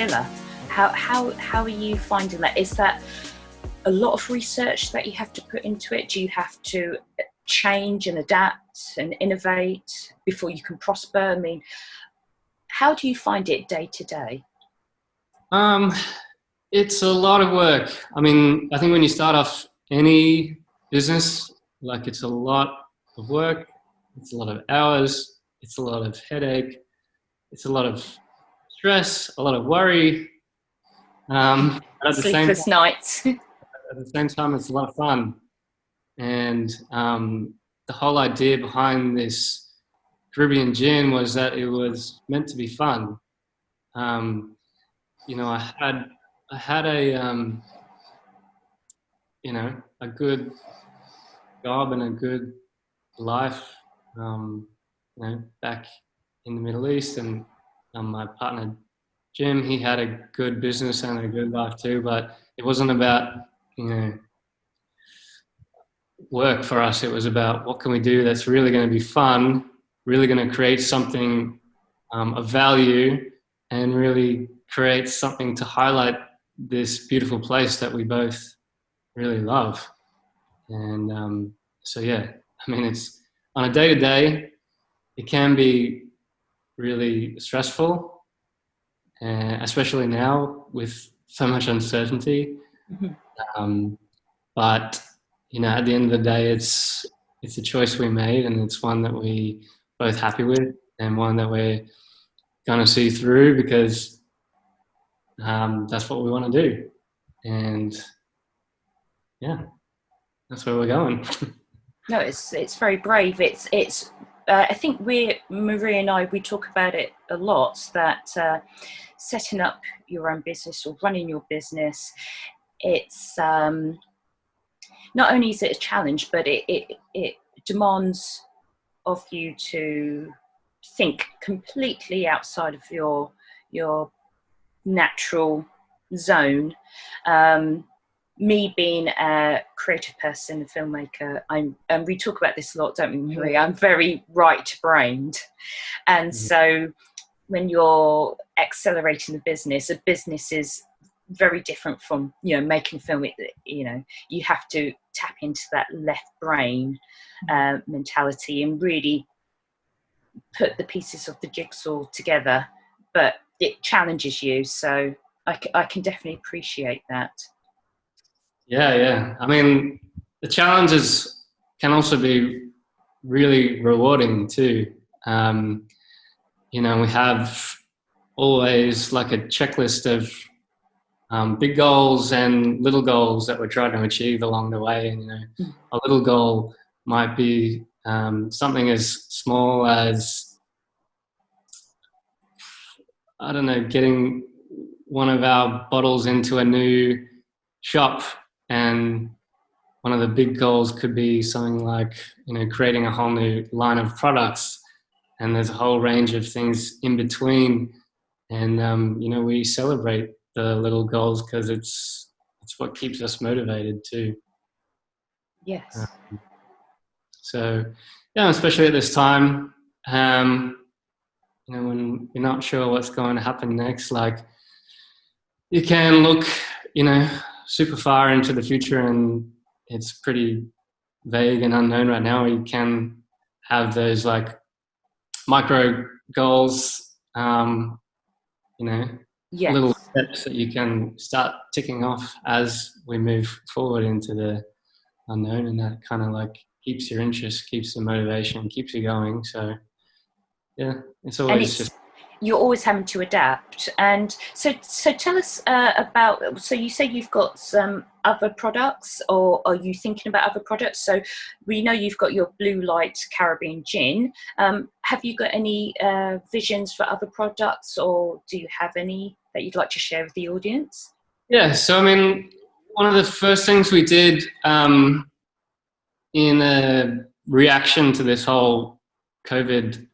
bestseller. How are you finding that? Is that a lot of research that you have to put into it? Do you have to change and adapt and innovate before you can prosper? I mean, how do you find it day to day? It's a lot of work. I mean, I think when you start off any business, like it's a lot of work, it's a lot of hours, it's a lot of headache, it's a lot of stress, a lot of worry. But Sleepless nights. at the same time, it's a lot of fun. And the whole idea behind this Caribbean gin was that it was meant to be fun. You know, I had a good job and a good life, back in the Middle East, and my partner Jim, he had a good business and a good life too, but it wasn't about, work for us. It was about what can we do that's really going to be fun, really going to create something of value, and really create something to highlight this beautiful place that we both really love. And so, yeah, I mean, it's on a day-to-day, it can be really stressful, especially now with so much uncertainty. But at the end of the day, it's a choice we made, and it's one that we both happy with, and one that we're going to see through because that's what we want to do. And yeah, that's where we're going. No, it's very brave. It's I think Marie and I, we talk about it a lot, that setting up your own business or running your business, it's not only is it a challenge, but it demands of you to think completely outside of your natural zone. Me being a creative person, a filmmaker, and we talk about this a lot, don't we, Marie? I'm very right-brained, and so when you're accelerating a business is very different from making film. You have to tap into that left brain mentality and really put the pieces of the jigsaw together, but it challenges you, so I can definitely appreciate that. Yeah. I mean, the challenges can also be really rewarding too. We have always like a checklist of big goals and little goals that we're trying to achieve along the way. And, a little goal might be something as small as, I don't know, getting one of our bottles into a new shop. And one of the big goals could be something like, creating a whole new line of products. And there's a whole range of things in between. And, we celebrate the little goals because it's what keeps us motivated too. Yes. So, especially at this time, when you're not sure what's going to happen next, like you can look, super far into the future, and it's pretty vague and unknown right now. You can have those like micro goals, Yes. little steps that you can start ticking off as we move forward into the unknown, and that kind of like keeps your interest, keeps the motivation, keeps you going. So yeah, it's always you're always having to adapt. And so tell us about, so you say you've got some other products, or are you thinking about other products? So we know you've got your Blue Light Caribbean gin. Have you got any visions for other products, or do you have any that you'd like to share with the audience? Yeah, so I mean, one of the first things we did in a reaction to this whole COVID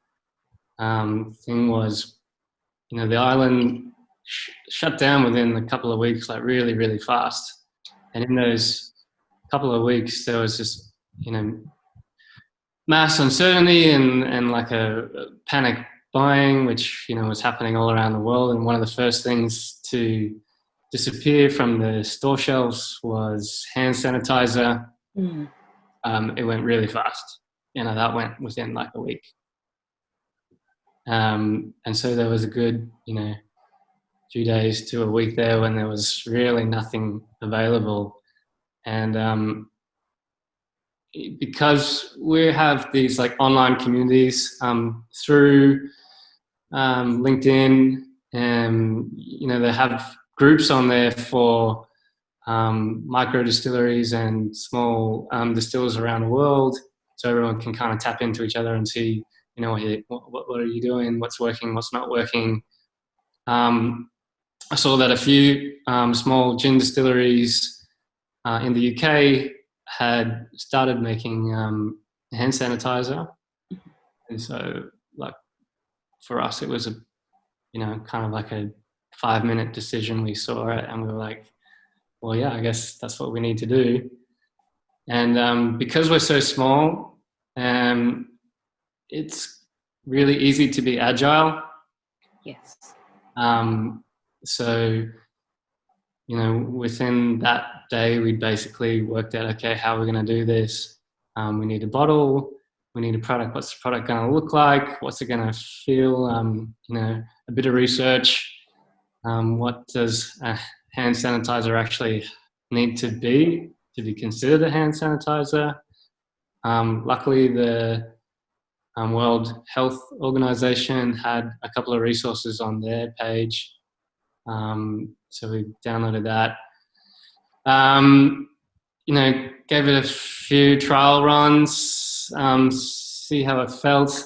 thing was, the island shut down within a couple of weeks, like really, really fast. And in those couple of weeks, there was just, mass uncertainty and like a panic buying, which, you know, was happening all around the world. And one of the first things to disappear from the store shelves was hand sanitizer. Mm. It went really fast. You know, that went within like a week. And so there was a good, you know, few days to a week there when there was really nothing available. And because we have these like online communities through LinkedIn, and you know, they have groups on there for micro distilleries and small distillers around the world, so everyone can kind of tap into each other and see, you know, what are you doing, what's working, what's not working. I saw that a few small gin distilleries in the UK had started making hand sanitizer, and so like for us it was a, you know, kind of like a 5-minute decision. We saw it and we were like, well, yeah, I guess that's what we need to do. And because we're so small, it's really easy to be agile. Yes. So, you know, within that day, we basically worked out, okay, how are we going to do this? We need a bottle. We need a product. What's the product going to look like? What's it going to feel? You know, a bit of research. What does a hand sanitizer actually need to be considered a hand sanitizer? Luckily, the World Health Organization had a couple of resources on their page. So we downloaded that. You know, gave it a few trial runs, see how it felt.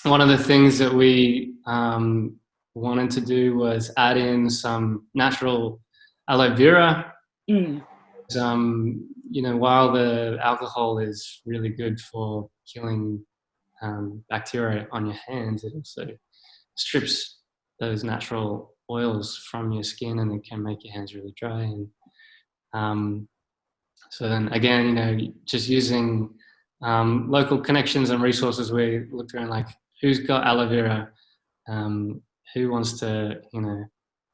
One of the things that we wanted to do was add in some natural aloe vera. Mm. You know, while the alcohol is really good for killing bacteria on your hands, it also strips those natural oils from your skin, and it can make your hands really dry. And so then again, you know, just using local connections and resources, we looked around like, who's got aloe vera? Who wants to, you know,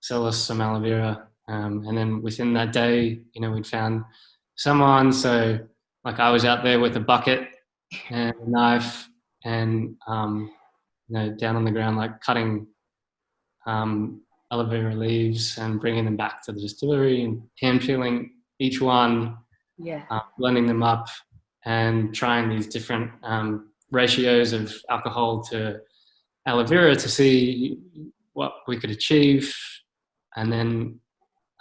sell us some aloe vera? And then within that day, you know, we'd found someone. So like I was out there with a bucket and a knife and, you know, down on the ground, like cutting aloe vera leaves and bringing them back to the distillery and hand peeling each one, Yeah. blending them up and trying these different ratios of alcohol to aloe vera to see what we could achieve. And then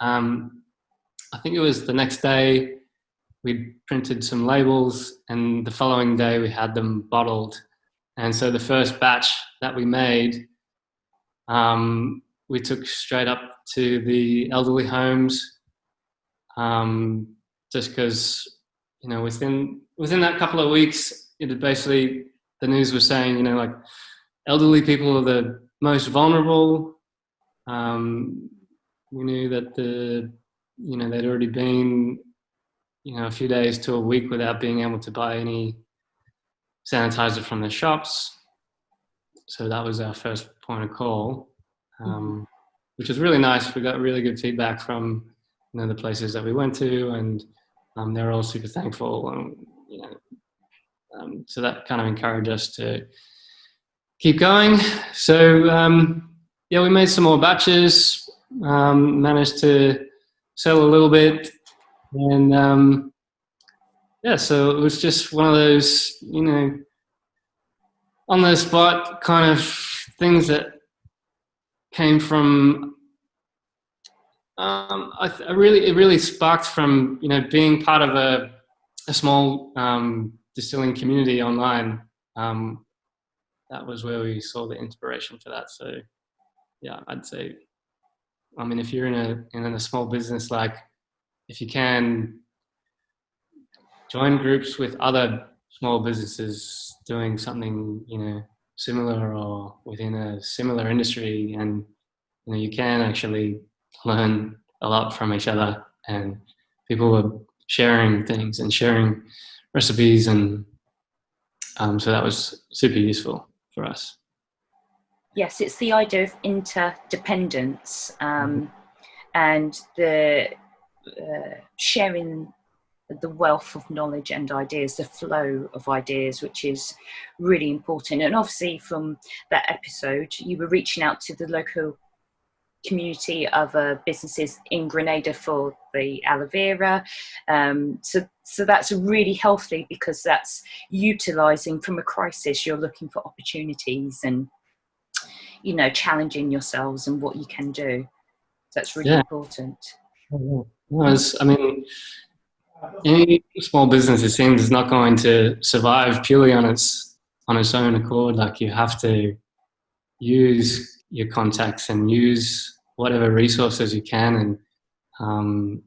I think it was the next day we printed some labels, and the following day we had them bottled. And so the first batch that we made, we took straight up to the elderly homes, just because, you know, within that couple of weeks, it had basically, the news was saying, you know, like elderly people are the most vulnerable. We knew that you know, they'd already been, you know, a few days to a week without being able to buy any sanitizer from the shops. So that was our first point of call, which was really nice. We got really good feedback from, you know, the places that we went to, and they were all super thankful. You know, so that kind of encouraged us to keep going. So yeah, we made some more batches, managed to sell a little bit, and yeah, so it was just one of those, you know, on the spot kind of things that came from it really sparked from, you know, being part of a small distilling community online. That was where we saw the inspiration for that. So yeah, I'd say, I mean, if you're in a small business, like if you can join groups with other small businesses doing something, you know, similar or within a similar industry, and you know, you can actually learn a lot from each other, and people were sharing things and sharing recipes, and so that was super useful for us. Yes, it's the idea of interdependence, and the sharing the wealth of knowledge and ideas, the flow of ideas, which is really important. And obviously from that episode, you were reaching out to the local community of businesses in Grenada for the aloe vera. So that's really healthy, because that's utilising from a crisis. You're looking for opportunities and, you know, challenging yourselves and what you can do. That's really Yeah. important. No, I mean, any small business, it seems, is not going to survive purely on its own accord. Like, you have to use your contacts and use whatever resources you can, and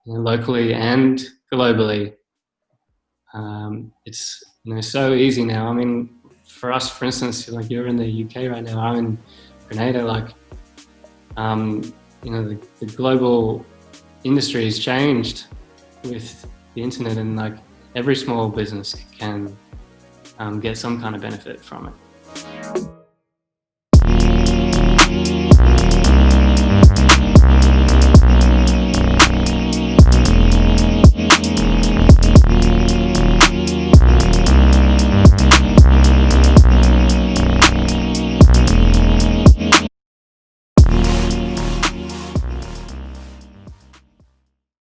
locally and globally. It's so easy now. I mean, for us, for instance, like, you're in the UK right now, I'm in Grenada. Like, the global industry has changed with the internet, and like every small business can get some kind of benefit from it.